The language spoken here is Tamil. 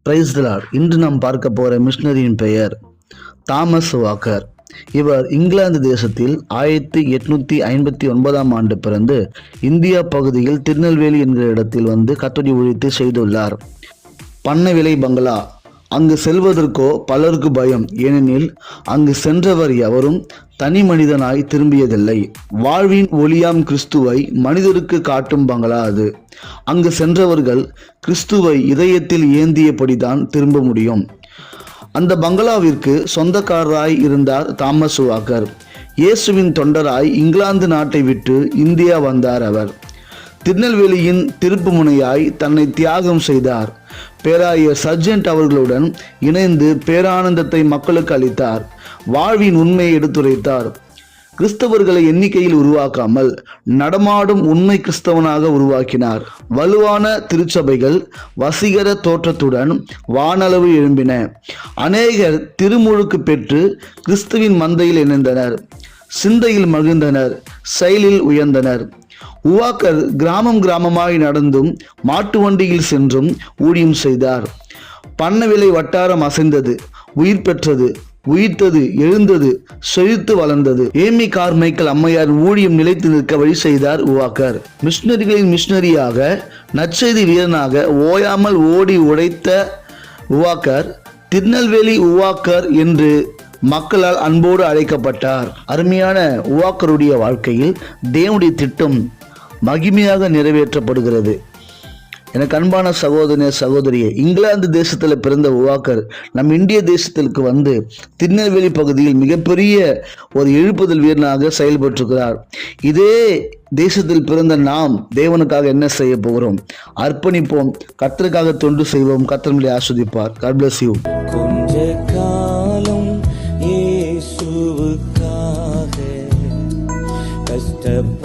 Praise the Lord. இன்று நாம் பார்க்க போகிற மிஷனரியின் பெயர் தாமஸ் வாக்கர். இவர் இங்கிலாந்து தேசத்தில் 1859 ஆண்டு பிறந்து இந்தியா பகுதியில் திருநெல்வேலி என்கிற இடத்தில் கர்த்தருடைய ஊழியத்தை செய்துள்ளார். பண்ணை விலை பங்களா. அங்கு செல்வதற்கோ பலருக்கு பயம். ஏனெனில் அங்கு சென்றவர் எவரும் தனி மனிதனாய் திரும்பியதில்லை. வாழ்வின் ஒளியாம் கிறிஸ்துவை மனிதருக்கு காட்டும் பங்களா அது. அங்கு சென்றவர்கள் கிறிஸ்துவை இதயத்தில் ஏந்தியபடிதான் திரும்ப முடியும். அந்த பங்களாவிற்கு சொந்தக்காரராய் இருந்தார் தாமஸ் வாக்கர். இயேசுவின் தொண்டராய் இங்கிலாந்து நாட்டை விட்டு இந்தியா வந்தார் அவர். திருநெல்வேலியின் திருப்பு முனையாய் தன்னை தியாகம் செய்தார். பேராயர் சர்ஜென்ட் அவர்களுடன் இணைந்து பேரானந்தத்தை மக்களுக்கு அளித்தார். வாழ்வின் உண்மையை எடுத்துரைத்தார். கிறிஸ்தவர்களை எண்ணிக்கையில் உருவாக்காமல் நடமாடும் உண்மை கிறிஸ்தவனாக உருவாக்கினார். வலுவான திருச்சபைகள் வசீகர தோற்றத்துடன் வானளவு எழும்பின. அநேகர் திருமுழுக்கு பெற்று கிறிஸ்துவின் மந்தையில் இணைந்தனர். சிந்தையில் மகிழ்ந்தனர், செயலில் உயர்ந்தனர். வாக்கர் கிராமம் கிராமமாய் நடந்தும் மாட்டு வண்டியில் சென்றும் ஊழியம் செய்தார். பண்ணவிலை வட்டாரம் அசைந்தது, உயிர் பெற்றது, உயிர்த்தது, எழுந்தது, செழித்து வளர்ந்தது. ஏமி கார்மைக்கல் அம்மையார் ஊழியம் நிலைத்து நிற்க வழி செய்தார் வாக்கர். மிஷனரிகளின் மிஷனரியாக, நற்செய்தி வீரனாக ஓயாமல் ஓடி உழைத்த வாக்கர் திருநெல்வேலி வாக்கர் என்று மக்களால் அன்போடு அழைக்கப்பட்டார். அருமையான வாக்கருடைய வாழ்க்கையில் தேவனுடைய திட்டம் மகிமையாக நிறைவேற்றப்படுகிறது. எனக்கு அன்பான சகோதரனே, சகோதரியே, இங்கிலாந்து தேசத்தில் பிறந்த வாக்கர் நம் இந்திய தேசத்திற்கு வந்து திருநெல்வேலி பகுதியில் மிகப்பெரிய ஒரு எழுப்புதல் வீரனாக செயல்பட்டிருக்கிறார். இதே தேசத்தில் பிறந்த நாம் தேவனுக்காக என்ன செய்ய போகிறோம்? அர்ப்பணிப்போம், கர்த்தருக்காக தொண்டு செய்வோம். கர்த்தர் நம்மை ஆசீர்வதிப்பார். God bless you. கொஞ்ச காலம் இயேசுவுக்காக கஷ்டப்பட்ட